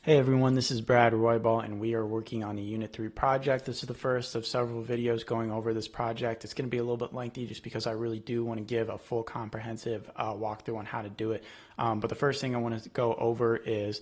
Hey everyone, this is Brad Roybal and we are working on the Unit 3 project. This is the first of several videos going over this project. It's going to be a little bit lengthy just because I really do want to give a full comprehensive walkthrough on how to do it. But the first thing I want to go over is,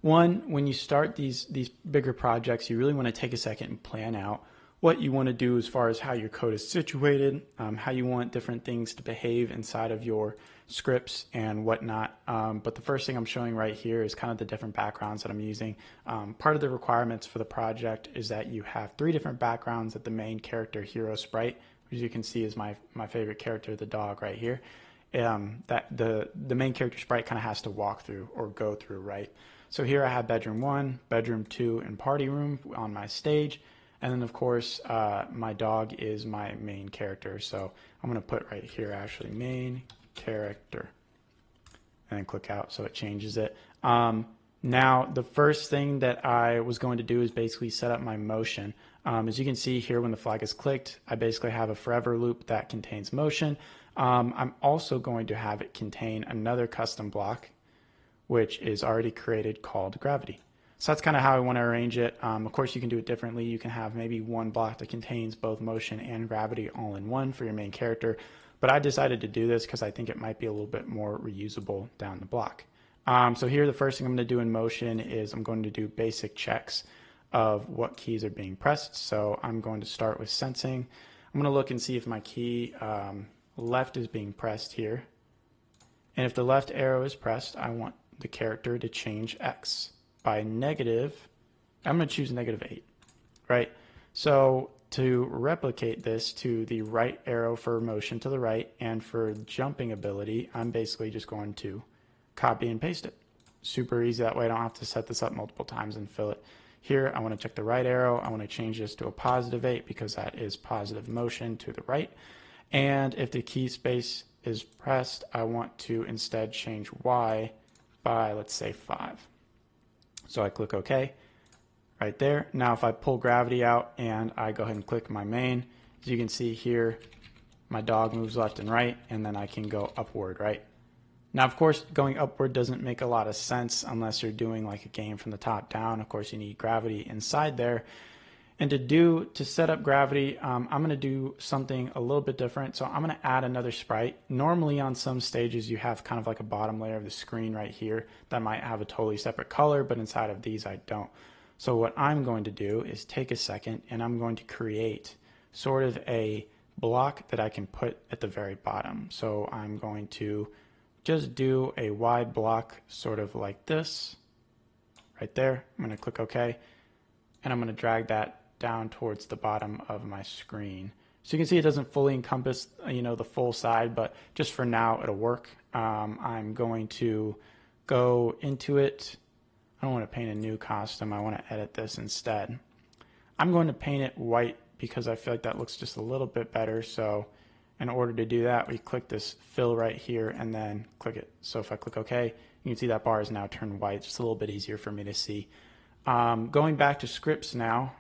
one, when you start these bigger projects, you really want to take a second and plan out what you want to do as far as how your code is situated, how you want different things to behave inside of your scripts and whatnot. But the first thing I'm showing right here is kind of the different backgrounds that I'm using. Part of the requirements for the project is that you have 3 different backgrounds that the main character hero sprite, which you can see is my favorite character, the dog right here, that the main character sprite kind of has to walk through or go through, right? So here I have bedroom 1, bedroom 2, and party room on my stage. And then, of course, my dog is my main character. So I'm going to put right here, actually, main character. And then click out so it changes it. Now, the first thing that I was going to do is basically set up my motion. As you can see here, when the flag is clicked, I basically have a forever loop that contains motion. I'm also going to have it contain another custom block, which is already created, called gravity. So that's kind of how I want to arrange it. Of course, you can do it differently. You can have maybe one block that contains both motion and gravity all in one for your main character. But I decided to do this because I think it might be a little bit more reusable down the block. So here, the first thing I'm going to do in motion is I'm going to do basic checks of what keys are being pressed. So I'm going to start with sensing. I'm going to look and see if my key left is being pressed here. And if the left arrow is pressed, I want the character to change X. By negative, I'm going to choose -8, right? So to replicate this to the right arrow for motion to the right and for jumping ability, I'm basically just going to copy and paste it. Super easy that way. I don't have to set this up multiple times and fill it. Here, I want to check the right arrow. I want to change this to a +8 because that is positive motion to the right. And if the key space is pressed, I want to instead change Y by, let's say, 5. So I click OK right there. Now if I pull gravity out and I go ahead and click my main, as you can see here, my dog moves left and right, and then I can go upward, right? Now, of course, going upward doesn't make a lot of sense unless you're doing like a game from the top down. Of course, you need gravity inside there. And to set up gravity, I'm going to do something a little bit different. So I'm going to add another sprite. Normally on some stages you have kind of like a bottom layer of the screen right here that might have a totally separate color, but inside of these I don't. So what I'm going to do is take a second and I'm going to create sort of a block that I can put at the very bottom. So I'm going to just do a wide block sort of like this right there. I'm going to click OK, and I'm going to drag that down towards the bottom of my screen. So you can see it doesn't fully encompass, the full side, but just for now it'll work. I'm going to go into it. I don't want to paint a new costume. I want to edit this instead. I'm going to paint it white because I feel like that looks just a little bit better. So in order to do that, we click this fill right here and then click it. So if I click OK, you can see that bar is now turned white. It's just a little bit easier for me to see. Going back to scripts now,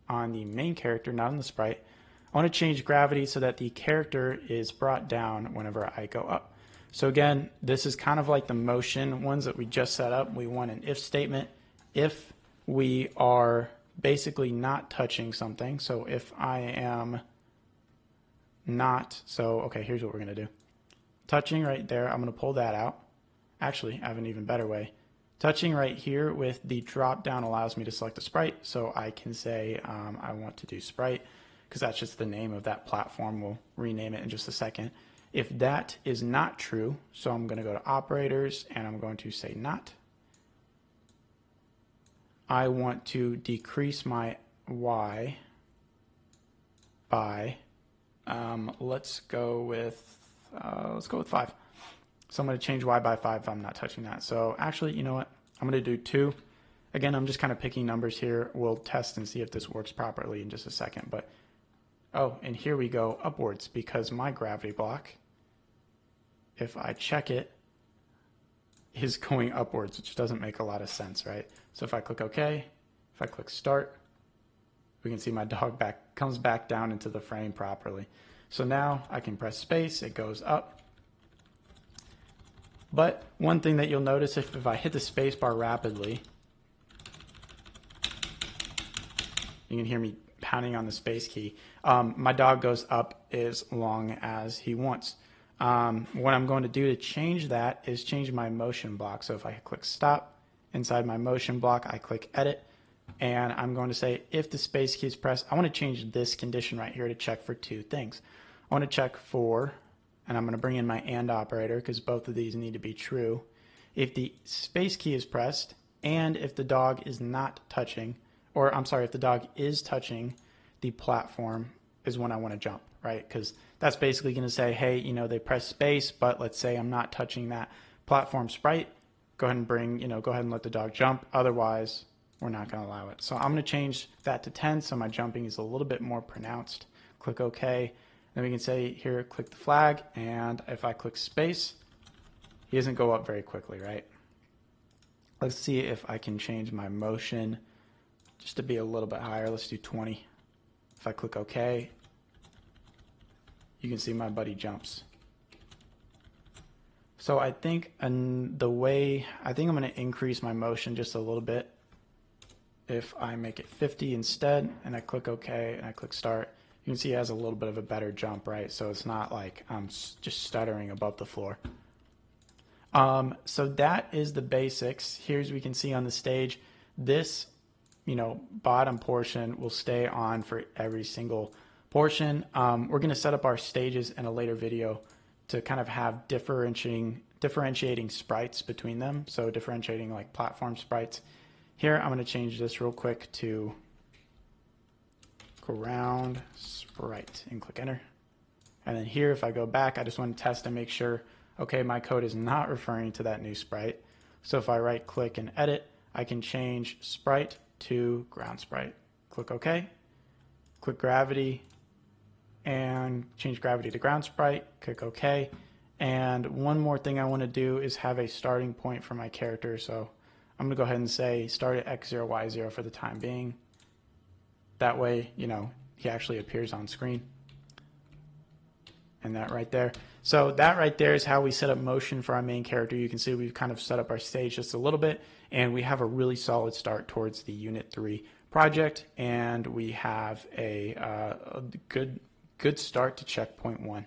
on the main character, not on the sprite, I want to change gravity so that the character is brought down whenever I go up. So again, this is kind of like the motion ones that we just set up. We want an if statement if we are basically not touching something. So if I am not, so okay, here's what we're going to do. Touching right there, I'm going to pull that out. Actually, I have an even better way. Touching right here with the drop down allows me to select a sprite, so I can say I want to do sprite because that's just the name of that platform. We'll rename it in just a second. If that is not true, so I'm going to go to operators and I'm going to say not. I want to decrease my Y by let's go with 5. So I'm going to change Y by 5 if I'm not touching that. So actually, you know what? I'm going to do 2. Again, I'm just kind of picking numbers here. We'll test and see if this works properly in just a second. But oh, and here we go upwards because my gravity block, if I check it, is going upwards, which doesn't make a lot of sense, right? So if I click OK, if I click start, we can see my dog comes back down into the frame properly. So now I can press space, it goes up. But one thing that you'll notice if I hit the space bar rapidly, You can hear me pounding on the space key. My dog goes up as long as he wants. What I'm going to do to change that is change my motion block. So if I click stop, inside my motion block, I click edit, and I'm going to say if the space key is pressed, I want to change this condition right here to check for two things. I want to check for, and I'm going to bring in my AND operator because both of these need to be true. If the space key is pressed and if the dog is not touching, or I'm sorry, if the dog is touching the platform is when I want to jump, right? Because that's basically going to say, hey, you know, they press space, but let's say I'm not touching that platform sprite. Go ahead and go ahead and let the dog jump. Otherwise, we're not going to allow it. So I'm going to change that to 10 so my jumping is a little bit more pronounced. Click OK. Then we can say here, click the flag, and if I click space, he doesn't go up very quickly, right? Let's see if I can change my motion just to be a little bit higher. Let's do 20. If I click OK, you can see my buddy jumps. So I think I'm going to increase my motion just a little bit. If I make it 50 instead, and I click OK, and I click start, you can see it has a little bit of a better jump, right? So it's not like I'm just stuttering above the floor. So that is the basics. Here, as we can see on the stage, this, bottom portion will stay on for every single portion. We're going to set up our stages in a later video to kind of have differentiating sprites between them. So differentiating like platform sprites. Here, I'm going to change this real quick to ground sprite and click enter. And then here, if I go back, I just want to test and make sure, okay, my code is not referring to that new sprite. So if I right click and edit, I can change sprite to ground sprite. Click OK, click gravity, and change gravity to ground sprite, click OK. And one more thing I want to do is have a starting point for my character. So I'm going to go ahead and say start at X0, Y0 for the time being. That way, he actually appears on screen. And that right there. So that right there is how we set up motion for our main character. You can see we've kind of set up our stage just a little bit, and we have a really solid start towards the Unit 3 project, and we have a good start to checkpoint 1.